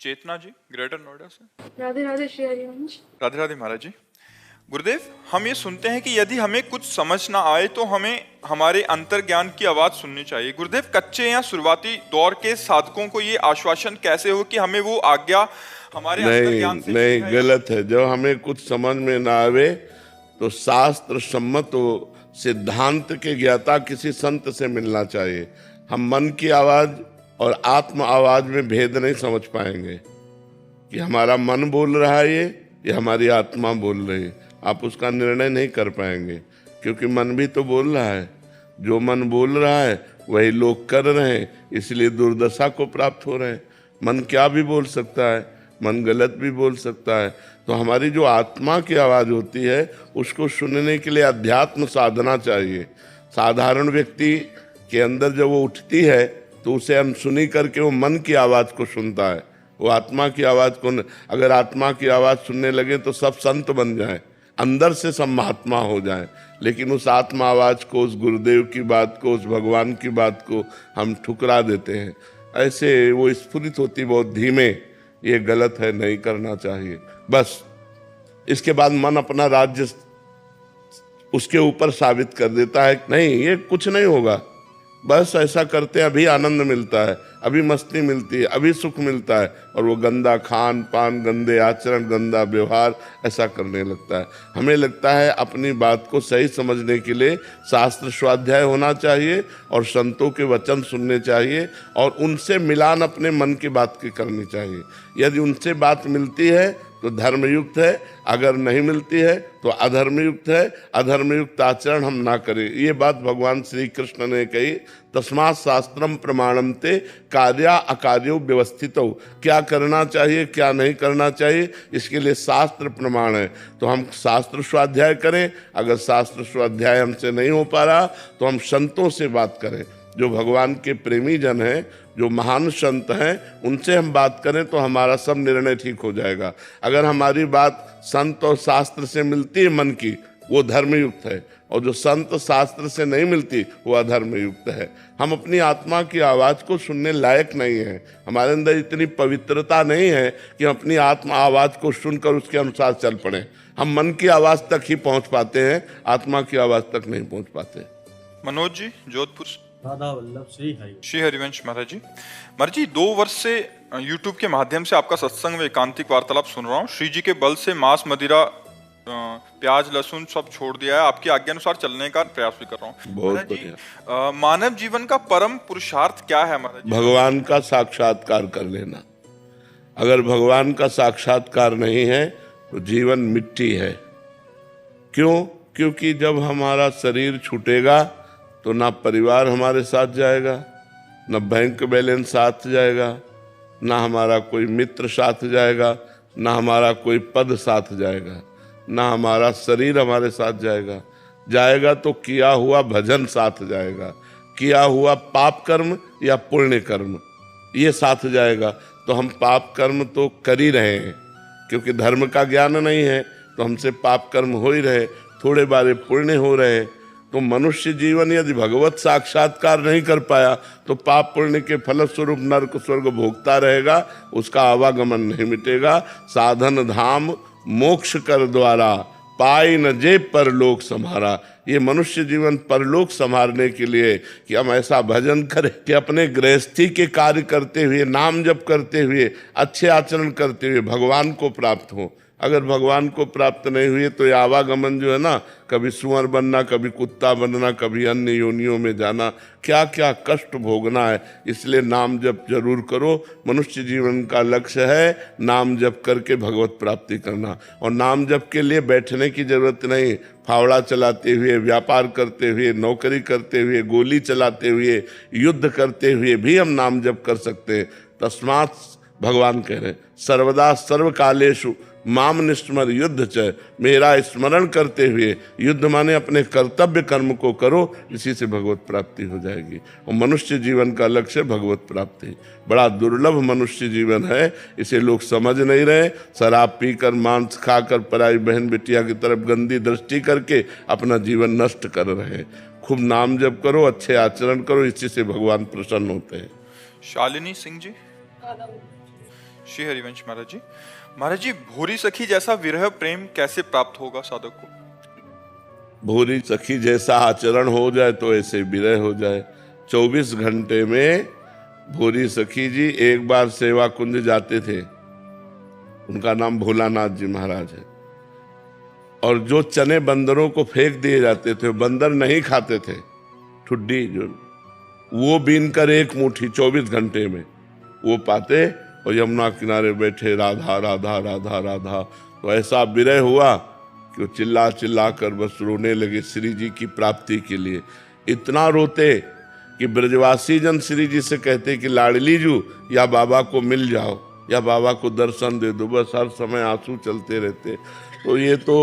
चेतना जी greater Noida से। राधे राधे श्री हरिवंश। राधे राधे महाराज जी। गुरुदेव, हम ये सुनते हैं कि यदि हमें कुछ समझ ना आए तो हमें हमारे अंतर्ज्ञान की आवाज सुननी चाहिए। गुरुदेव, कच्चे या शुरुआती दौर के साधकों को ये आश्वासन कैसे हो कि हमें वो आज्ञा हमारे अंतर्ज्ञान से नहीं, गलत है। जब हमें कुछ समझ में ना आवे तो शास्त्र सम्मत सिद्धांत के ज्ञाता किसी संत से मिलना चाहिए। हम मन की आवाज और आत्म आवाज में भेद नहीं समझ पाएंगे कि हमारा मन बोल रहा है ये हमारी आत्मा बोल रही है। आप उसका निर्णय नहीं कर पाएंगे, क्योंकि मन भी तो बोल रहा है। जो मन बोल रहा है वही लोग कर रहे हैं, इसलिए दुर्दशा को प्राप्त हो रहे हैं। मन क्या भी बोल सकता है, मन गलत भी बोल सकता है। तो हमारी जो आत्मा की आवाज़ होती है उसको सुनने के लिए अध्यात्म साधना चाहिए। साधारण व्यक्ति के अंदर जब वो उठती है तो उसे अनसुनी करके वो मन की आवाज़ को सुनता है, वो आत्मा की आवाज़ को। अगर आत्मा की आवाज़ सुनने लगे तो सब संत बन जाएं, अंदर से सब महात्मा हो जाएं। लेकिन उस आत्मा आवाज़ को, उस गुरुदेव की बात को, उस भगवान की बात को हम ठुकरा देते हैं। ऐसे वो स्फुरित होती बहुत धीमे। ये गलत है, नहीं करना चाहिए। बस इसके बाद मन अपना राज्य उसके ऊपर साबित कर देता है, नहीं ये कुछ नहीं होगा, बस ऐसा करते हैं, अभी आनंद मिलता है, अभी मस्ती मिलती है, अभी सुख मिलता है। और वो गंदा खान पान, गंदे आचरण, गंदा व्यवहार ऐसा करने लगता है। हमें लगता है अपनी बात को सही समझने के लिए शास्त्र स्वाध्याय होना चाहिए और संतों के वचन सुनने चाहिए और उनसे मिलान अपने मन की बात की करनी चाहिए। यदि उनसे बात मिलती है तो धर्मयुक्त है, अगर नहीं मिलती है तो अधर्मयुक्त है। अधर्मयुक्त आचरण हम ना करें। ये बात भगवान श्री कृष्ण ने कही, तस्मात् शास्त्रम प्रमाणन्ते कार्या अकार्यो व्यवस्थितो। क्या करना चाहिए क्या नहीं करना चाहिए इसके लिए शास्त्र प्रमाण है। तो हम शास्त्र स्वाध्याय करें। अगर शास्त्र स्वाध्याय हमसे नहीं हो पा रहा तो हम संतों से बात करें, जो भगवान के प्रेमी जन हैं, जो महान संत हैं, उनसे हम बात करें तो हमारा सब निर्णय ठीक हो जाएगा। अगर हमारी बात संत और शास्त्र से मिलती है मन की, वो धर्मयुक्त है, और जो संत शास्त्र से नहीं मिलती वो अधर्मयुक्त है। हम अपनी आत्मा की आवाज़ को सुनने लायक नहीं हैं। हमारे अंदर इतनी पवित्रता नहीं है कि हम अपनी आत्मा आवाज़ को सुनकर उसके अनुसार चल पड़ें। हम मन की आवाज़ तक ही पहुँच पाते हैं, आत्मा की आवाज़ तक नहीं पहुँच पाते। मनोज जी जोधपुर से। राधा वल्लभ श्री हरिवंश महाराज जी। महाराज जी, 2 वर्ष से YouTube के माध्यम से आपका सत्संग व एकांतिक वार्तालाप सुन रहा हूँ। श्री जी के बल से मांस, मदिरा, प्याज, लहसुन सब छोड़ दिया है। आपकी आज्ञा अनुसार चलने का प्रयास भी कर रहा हूँ। बहुत बढ़िया। मानव जीवन का परम पुरुषार्थ क्या है महाराज जी? भगवान का साक्षात्कार कर लेना। अगर भगवान का साक्षात्कार नहीं है तो जीवन मिट्टी है। क्यों? क्योंकि जब हमारा शरीर छूटेगा तो ना परिवार हमारे साथ जाएगा, ना बैंक बैलेंस साथ जाएगा, ना हमारा कोई मित्र साथ जाएगा, ना हमारा कोई पद साथ जाएगा, ना हमारा शरीर हमारे साथ जाएगा तो किया हुआ भजन साथ जाएगा, किया हुआ पाप कर्म या पुण्य कर्म ये साथ जाएगा। तो हम पाप कर्म तो कर ही रहे हैं, क्योंकि धर्म का ज्ञान नहीं है तो हमसे पाप कर्म हो ही रहे, थोड़े बारे पुण्य हो रहे। तो मनुष्य जीवन यदि भगवत साक्षात्कार नहीं कर पाया तो पाप पुण्य के फलस्वरूप नरक स्वर्ग भोगता रहेगा, उसका आवागमन नहीं मिटेगा। साधन धाम मोक्ष कर द्वारा पाई न जे परलोक संहारा। ये मनुष्य जीवन परलोक संभालने के लिए कि हम ऐसा भजन करें कि अपने गृहस्थी के कार्य करते हुए, नाम जप करते हुए, अच्छे आचरण करते हुए भगवान को प्राप्त हो। अगर भगवान को प्राप्त नहीं हुए तो ये आवागमन जो है ना, कभी सुअर बनना, कभी कुत्ता बनना, कभी अन्य योनियों में जाना, क्या क्या कष्ट भोगना है। इसलिए नाम जप जरूर करो। मनुष्य जीवन का लक्ष्य है नाम जप करके भगवत प्राप्ति करना। और नाम जप के लिए बैठने की जरूरत नहीं। फावड़ा चलाते हुए, व्यापार करते हुए, नौकरी करते हुए, गोली चलाते हुए, युद्ध करते हुए भी हम नाम जप कर सकते हैं। तस्मात् भगवान कह रहे सर्वदा सर्वकालेषु माम निस्मर युद्ध च। मेरा स्मरण करते हुए, युद्ध माने अपने कर्तव्य कर्म को करो, इसी से भगवत प्राप्ति हो जाएगी। और मनुष्य जीवन का लक्ष्य भगवत प्राप्ति। बड़ा दुर्लभ मनुष्य जीवन है, इसे लोग समझ नहीं रहे। शराब पीकर, मांस खाकर, पराई बहन बिटिया की तरफ गंदी दृष्टि करके अपना जीवन नष्ट कर रहे हैं। खूब नाम जप करो, अच्छे आचरण करो, इसी से भगवान प्रसन्न होते हैं। शालिनी सिंह जी। श्री हरिवंश महाराज जी भूरी सखी जैसा विरह प्रेम कैसे प्राप्त होगा साधक को? भूरी सखी जैसा आचरण हो जाए तो ऐसे विरह हो जाए। 24 घंटे में भूरी सखी जी एक बार सेवा कुंज जाते थे, उनका नाम भोलानाथ जी महाराज है, और जो चने बंदरों को फेंक दिए जाते थे, बंदर नहीं खाते थे, ठुड्डी जो, वो बीन कर एक मुट्ठी 24 घंटे में वो पाते और यमुना किनारे बैठे राधा राधा राधा राधा। तो ऐसा विरह हुआ कि वो चिल्ला चिल्ला कर बस रोने लगे श्री जी की प्राप्ति के लिए। इतना रोते कि ब्रजवासी जन श्री जी से कहते कि लाडली जू या बाबा को मिल जाओ या बाबा को दर्शन दे दो, बस हर समय आंसू चलते रहते। तो ये तो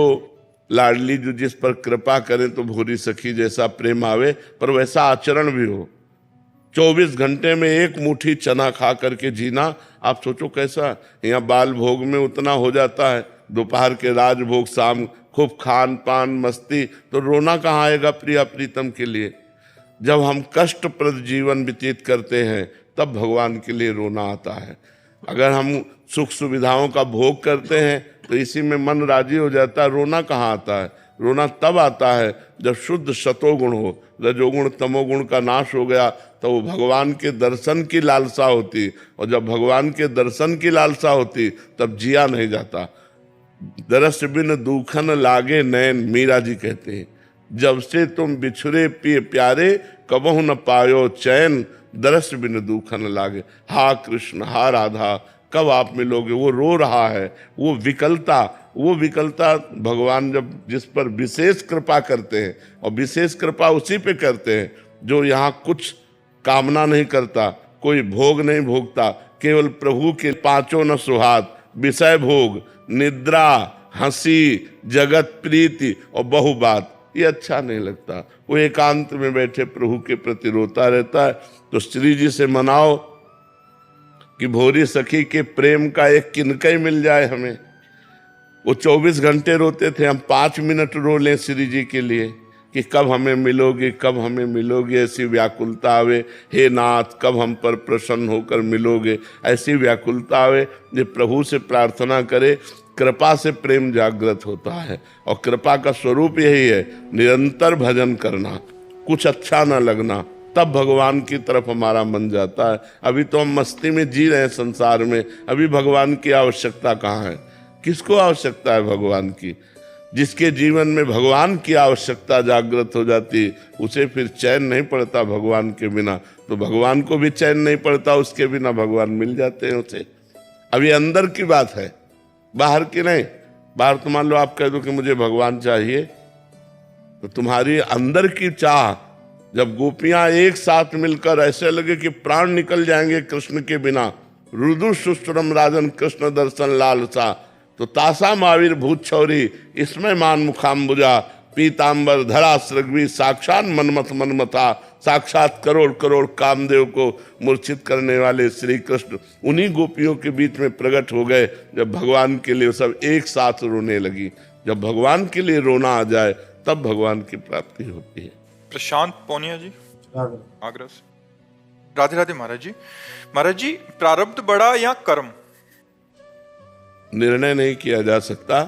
लाडली जू जिस पर कृपा करें तो भूरी सखी जैसा प्रेम आवे, पर वैसा आचरण भी हो। 24 घंटे में एक मुट्ठी चना खा करके जीना, आप सोचो कैसा। यहाँ बाल भोग में उतना हो जाता है, दोपहर के राजभोग, शाम खूब खान पान मस्ती, तो रोना कहाँ आएगा प्रिया प्रीतम के लिए। जब हम कष्टप्रद जीवन व्यतीत करते हैं तब भगवान के लिए रोना आता है। अगर हम सुख सुविधाओं का भोग करते हैं तो इसी में मन राजी हो जाता है, रोना कहाँ आता है। रोना तब आता है जब शुद्ध सतोगुण हो, रजोगुण तमोगुण का नाश हो गया, तो वो भगवान के दर्शन की लालसा होती, और जब भगवान के दर्शन की लालसा होती तब जिया नहीं जाता। दरस बिन दूखन लागे नैन, मीरा जी कहते हैं, जब से तुम बिछुरे पिए प्यारे कबहु न पायो चैन, दरस बिन दूखन लागे। हा कृष्ण हा राधा कब आप मिलोगे। वो रो रहा है, वो विकलता भगवान जब जिस पर विशेष कृपा करते हैं, और विशेष कृपा उसी पे करते हैं जो यहाँ कुछ कामना नहीं करता, कोई भोग नहीं भोगता, केवल प्रभु के पांचों न सुहात, विषय भोग, निद्रा, हंसी, जगत प्रीति और बहुबात, ये अच्छा नहीं लगता। वो एकांत में बैठे प्रभु के प्रति रोता रहता है। तो श्री जी से मनाओ कि भोरी सखी के प्रेम का एक किनका ही मिल जाए हमें। वो 24 घंटे रोते थे, हम 5 मिनट रो लें श्री जी के लिए कि कब हमें मिलोगे, कब हमें मिलोगे। ऐसी व्याकुलता आवे, हे नाथ कब हम पर प्रसन्न होकर मिलोगे। ऐसी व्याकुलता आवे जो प्रभु से प्रार्थना करे। कृपा से प्रेम जागृत होता है, और कृपा का स्वरूप यही है, निरंतर भजन करना, कुछ अच्छा ना लगना, तब भगवान की तरफ हमारा मन जाता है। अभी तो हम मस्ती में जी रहे हैं संसार में, अभी भगवान की आवश्यकता कहाँ है। किसको आवश्यकता है भगवान की? जिसके जीवन में भगवान की आवश्यकता जागृत हो जाती, उसे फिर चैन नहीं पड़ता भगवान के बिना। तो भगवान को भी चैन नहीं पड़ता, उसके बिना भगवान मिल जाते हैं उसे। अब ये अंदर की बात है, बाहर की नहीं। बाहर तो मान लो आप कह दो कि मुझे भगवान चाहिए, तो तुम्हारी अंदर की चाह, जब गोपियां एक साथ मिलकर ऐसे लगे कि प्राण निकल जाएंगे कृष्ण के बिना, रुदु सुश्रम राजन कृष्ण दर्शन लालसा, तो तासा मावीर भूत छौरी इसमें मान मुखाम्बुजा, पीतांबर धरा सृग्वी साक्षात मनमथ मनमथा, साक्षात करोड़ करोड़ कामदेव को मूर्छित करने वाले श्री कृष्ण उन्हीं गोपियों के बीच में प्रकट हो गए। जब भगवान के लिए सब एक साथ रोने लगी, जब भगवान के लिए रोना आ जाए तब भगवान की प्राप्ति होती है। प्रशांत पौनिया जी आगरा से। राधे राधे महाराज जी प्रारब्ध बड़ा या कर्म? निर्णय नहीं किया जा सकता,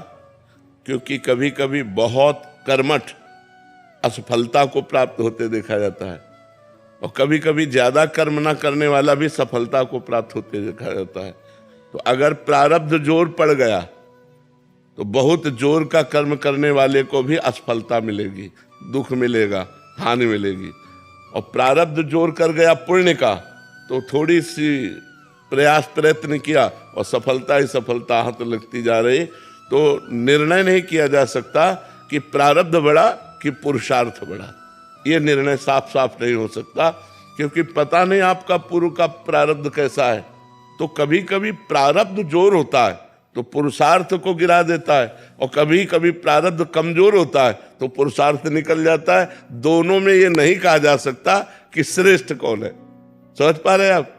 क्योंकि कभी कभी बहुत कर्मठ असफलता को प्राप्त होते देखा जाता है, और कभी कभी ज्यादा कर्म ना करने वाला भी सफलता को प्राप्त होते देखा जाता है। तो अगर प्रारब्ध जोर पड़ गया तो बहुत जोर का कर्म करने वाले को भी असफलता मिलेगी, दुख मिलेगा, हानि मिलेगी। और प्रारब्ध जोर कर गया पुण्य का, तो थोड़ी सी प्रयास प्रयत्न किया और सफलता ही सफलता हाथ लगती जा रही। तो निर्णय नहीं किया जा सकता कि प्रारब्ध बड़ा कि पुरुषार्थ बड़ा, ये निर्णय साफ साफ नहीं हो सकता, क्योंकि पता नहीं आपका पूर्व का प्रारब्ध कैसा है। तो कभी कभी प्रारब्ध जोर होता है तो पुरुषार्थ को गिरा देता है, और कभी कभी प्रारब्ध कमजोर होता है तो पुरुषार्थ निकल जाता है। दोनों में ये नहीं कहा जा सकता कि श्रेष्ठ कौन है। समझ पा रहे हैं आप?